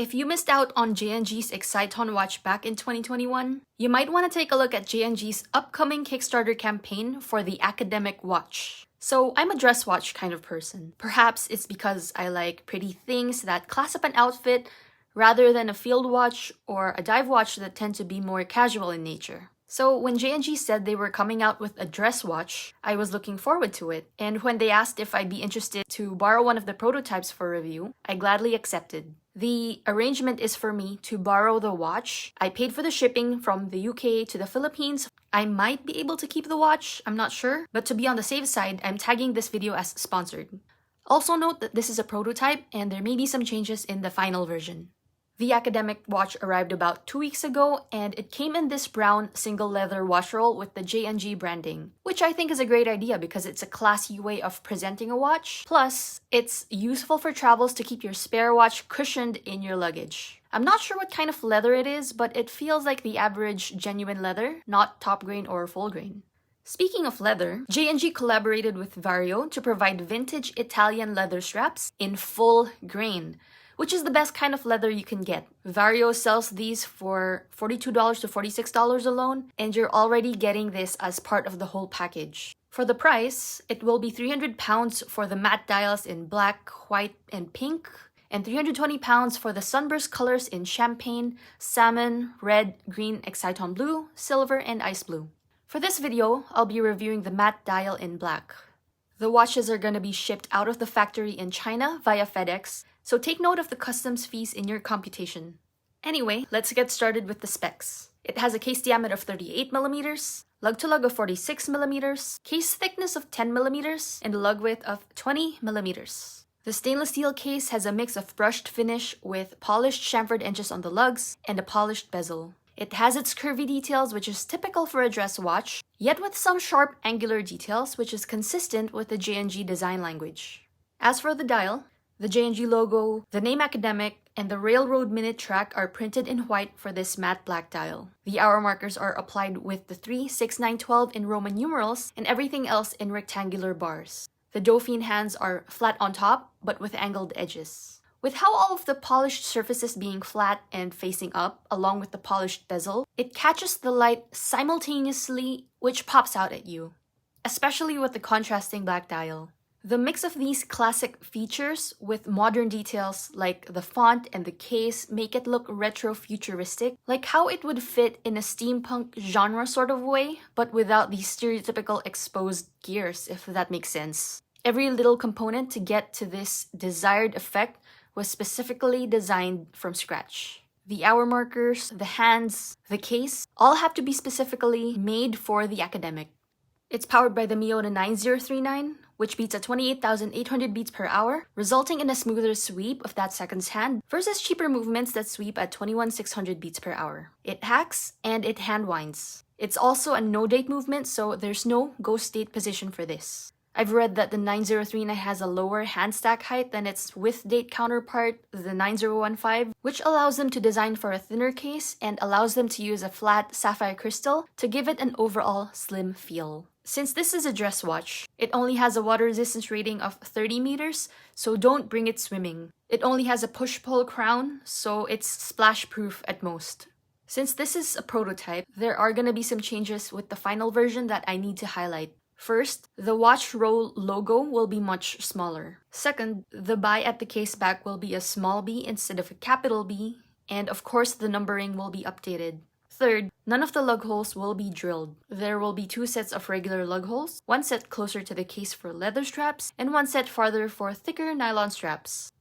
If you missed out on J&G's Exciton watch back in 2021, you might want to take a look at J&G's upcoming Kickstarter campaign for the academic watch. So I'm a dress watch kind of person. Perhaps it's because I like pretty things that class up an outfit rather than a field watch or a dive watch that tend to be more casual in nature. So when J&G said they were coming out with a dress watch, I was looking forward to it. And when they asked if I'd be interested to borrow one of the prototypes for review, I gladly accepted. The arrangement is for me to borrow the watch. I paid for the shipping from the UK to the Philippines. I might be able to keep the watch, I'm not sure. But to be on the safe side, I'm tagging this video as sponsored. Also note that this is a prototype and there may be some changes in the final version. The academic watch arrived about 2 weeks ago, and it came in this brown single leather wash roll with the J&G branding, which I think is a great idea because it's a classy way of presenting a watch. Plus, it's useful for travels to keep your spare watch cushioned in your luggage. I'm not sure what kind of leather it is, but it feels like the average genuine leather, not top grain or full grain. Speaking of leather, J&G collaborated with Vario to provide vintage Italian leather straps in full grain, which is the best kind of leather you can get. Vario sells these for $42 to $46 alone, and you're already getting this as part of the whole package. For the price, it will be £300 for the matte dials in black, white, and pink, and £320 for the sunburst colors in champagne, salmon, red, green, Exciton Blue, silver, and ice blue. For this video, I'll be reviewing the matte dial in black. The watches are going to be shipped out of the factory in China via FedEx, so take note of the customs fees in your computation. Anyway, let's get started with the specs. It has a case diameter of 38mm, lug-to-lug of 46mm, case thickness of 10mm, and a lug width of 20mm. The stainless steel case has a mix of brushed finish with polished chamfered edges on the lugs and a polished bezel. It has its curvy details, which is typical for a dress watch, yet with some sharp angular details, which is consistent with the J&G design language. As for the dial, the J&G logo, the name Academic, and the Railroad Minute Track are printed in white for this matte black dial. The hour markers are applied with the 3, 6, 9, 12 in Roman numerals and everything else in rectangular bars. The Dauphine hands are flat on top, but with angled edges. With how all of the polished surfaces being flat and facing up, along with the polished bezel, it catches the light simultaneously, which pops out at you, especially with the contrasting black dial. The mix of these classic features with modern details like the font and the case make it look retro-futuristic, like how it would fit in a steampunk genre sort of way, but without these stereotypical exposed gears, if that makes sense. Every little component to get to this desired effect was specifically designed from scratch. The hour markers, the hands, the case, all have to be specifically made for the academic. It's powered by the Miyota 9039, which beats at 28,800 beats per hour, resulting in a smoother sweep of that second's hand versus cheaper movements that sweep at 21,600 beats per hour. It hacks and it hand winds. It's also a no-date movement, so there's no ghost date position for this. I've read that the 9039 has a lower hand stack height than its with-date counterpart, the 9015, which allows them to design for a thinner case and allows them to use a flat sapphire crystal to give it an overall slim feel. Since this is a dress watch, it only has a water resistance rating of 30 meters, so don't bring it swimming. It only has a push-pull crown, so it's splash-proof at most. Since this is a prototype, there are gonna be some changes with the final version that I need to highlight. First, the watch roll logo will be much smaller. Second, the buy at the case back will be a small b instead of a capital B, and of course the numbering will be updated. Third, none of the lug holes will be drilled. There will be 2 sets of regular lug holes, 1 set closer to the case for leather straps, and 1 set farther for thicker nylon straps.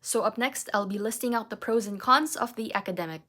So up next, I'll be listing out the pros and cons of the academic.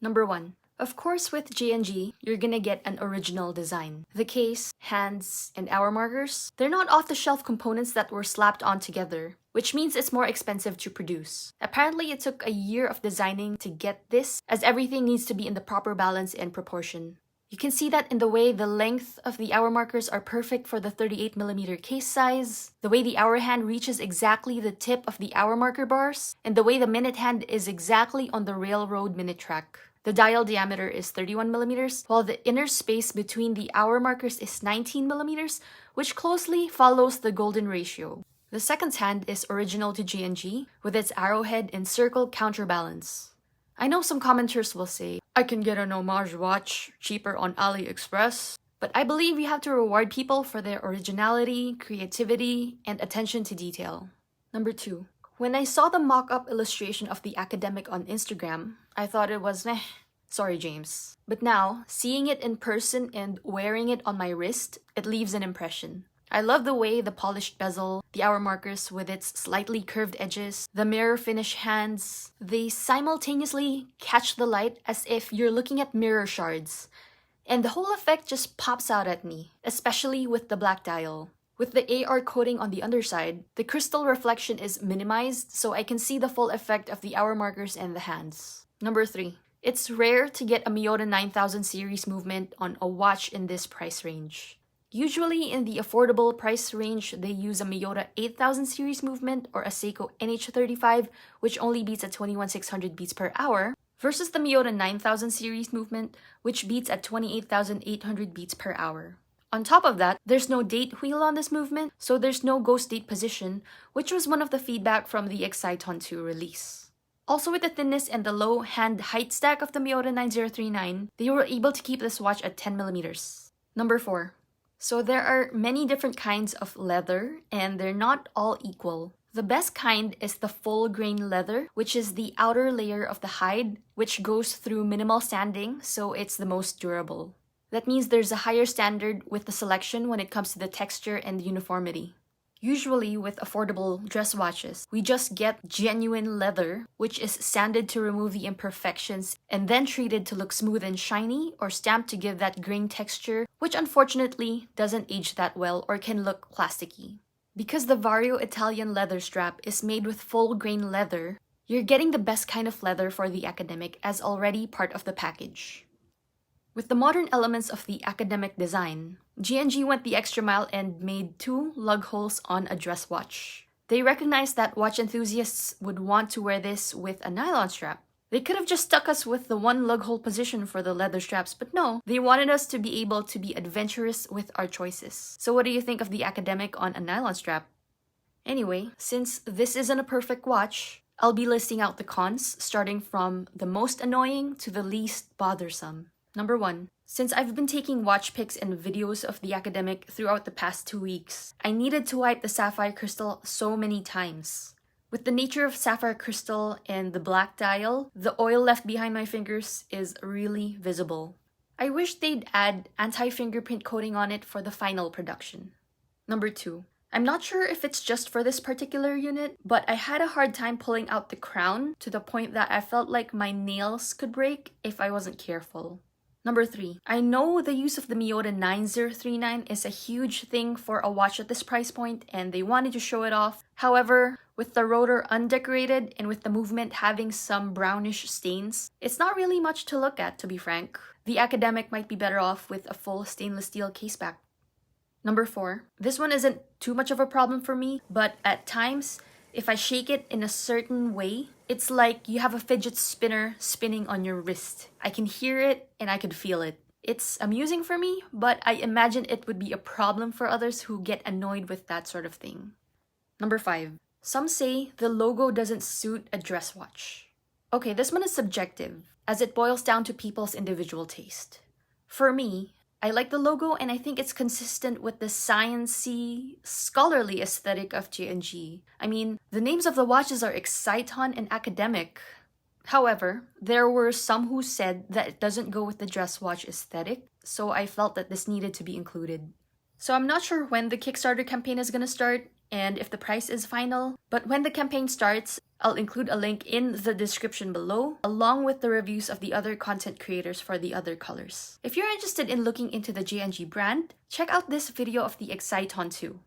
Number 1. Of course, with J&G, you're gonna get an original design. The case, hands, and hour markers, they're not off-the-shelf components that were slapped on together, which means it's more expensive to produce. Apparently, it took a year of designing to get this, as everything needs to be in the proper balance and proportion. You can see that in the way the length of the hour markers are perfect for the 38mm case size, the way the hour hand reaches exactly the tip of the hour marker bars, and the way the minute hand is exactly on the Railroad Minute Track. The dial diameter is 31mm, while the inner space between the hour markers is 19mm, which closely follows the golden ratio. The second hand is original to J&G with its arrowhead and circle counterbalance. I know some commenters will say, I can get an homage watch cheaper on AliExpress, but I believe you have to reward people for their originality, creativity, and attention to detail. Number 2. When I saw the mock-up illustration of the Academic on Instagram, I thought it was meh. Sorry, James. But now, seeing it in person and wearing it on my wrist, it leaves an impression. I love the way the polished bezel, the hour markers with its slightly curved edges, the mirror finish hands, they simultaneously catch the light as if you're looking at mirror shards. And the whole effect just pops out at me, especially with the black dial. With the AR coating on the underside, the crystal reflection is minimized so I can see the full effect of the hour markers and the hands. Number 3. It's rare to get a Miyota 9000 series movement on a watch in this price range. Usually in the affordable price range, they use a Miyota 8000 series movement or a Seiko NH35, which only beats at 21,600 beats per hour, versus the Miyota 9000 series movement, which beats at 28,800 beats per hour. On top of that, there's no date wheel on this movement, so there's no ghost date position, which was one of the feedback from the Exciton II release. Also with the thinness and the low hand height stack of the Miyota 9039, they were able to keep this watch at 10mm. Number 4. So there are many different kinds of leather, and they're not all equal. The best kind is the full grain leather, which is the outer layer of the hide, which goes through minimal sanding, so it's the most durable. That means there's a higher standard with the selection when it comes to the texture and uniformity. Usually with affordable dress watches, we just get genuine leather, which is sanded to remove the imperfections and then treated to look smooth and shiny or stamped to give that grain texture, which unfortunately doesn't age that well or can look plasticky. Because the Vario Italian leather strap is made with full grain leather, you're getting the best kind of leather for the Academic as already part of the package. With the modern elements of the Academic design, J&G went the extra mile and made 2 lug holes on a dress watch. They recognized that watch enthusiasts would want to wear this with a nylon strap. They could have just stuck us with the 1 lug hole position for the leather straps, but no, they wanted us to be able to be adventurous with our choices. So what do you think of the Academic on a nylon strap? Anyway, since this isn't a perfect watch, I'll be listing out the cons, starting from the most annoying to the least bothersome. Number 1. Since I've been taking watch pics and videos of the Academic throughout the past 2 weeks, I needed to wipe the sapphire crystal so many times. With the nature of sapphire crystal and the black dial, the oil left behind my fingers is really visible. I wish they'd add anti-fingerprint coating on it for the final production. Number 2. I'm not sure if it's just for this particular unit, but I had a hard time pulling out the crown to the point that I felt like my nails could break if I wasn't careful. Number 3. I know the use of the Miyota 9039 is a huge thing for a watch at this price point and they wanted to show it off. However, with the rotor undecorated and with the movement having some brownish stains, it's not really much to look at, to be frank. The Academic might be better off with a full stainless steel caseback. Number 4. This one isn't too much of a problem for me, but at times, if I shake it in a certain way, it's like you have a fidget spinner spinning on your wrist. I can hear it and I could feel it. It's amusing for me, but I imagine it would be a problem for others who get annoyed with that sort of thing. Number 5. Some say the logo doesn't suit a dress watch. Okay, this one is subjective, as it boils down to people's individual taste. For me, I like the logo and I think it's consistent with the sciencey, scholarly aesthetic of J&G. I mean, the names of the watches are Exciton and Academic. However, there were some who said that it doesn't go with the dress watch aesthetic, so I felt that this needed to be included. So I'm not sure when the Kickstarter campaign is gonna start and if the price is final, but when the campaign starts, I'll include a link in the description below, along with the reviews of the other content creators for the other colors. If you're interested in looking into the J&G brand, check out this video of the Exciton II.